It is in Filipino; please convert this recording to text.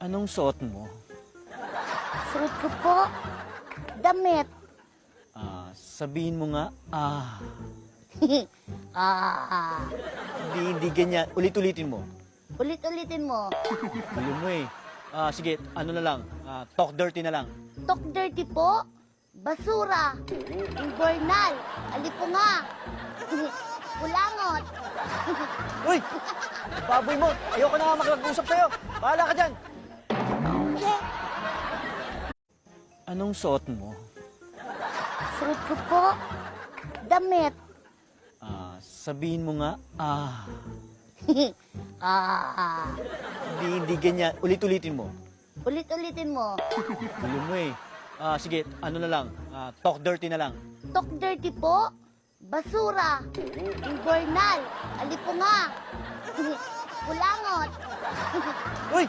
Anong suot mo? Suot ko po, damit. Sabihin mo nga, Ah, hindi ganyan. Ulit-ulitin mo. ulit-ulitin mo. Gulo mo eh. Sige, ano na lang, talk dirty na lang. Talk dirty po, basura, invernal, alipunga, kulangot. Uy! Baboy mo! Ayoko na nga makipag-usap sa'yo! Bahala ka dyan! Che, Anong suot mo? suot ko po, damit. Sabihin mo nga, Ah, hindi ganyan. Ulit-ulitin mo. ulit-ulitin mo. Gulo mo eh. Sige, ano na lang, talk dirty na lang. Talk dirty po, basura, invernal, alipunga, kulangot. Uy!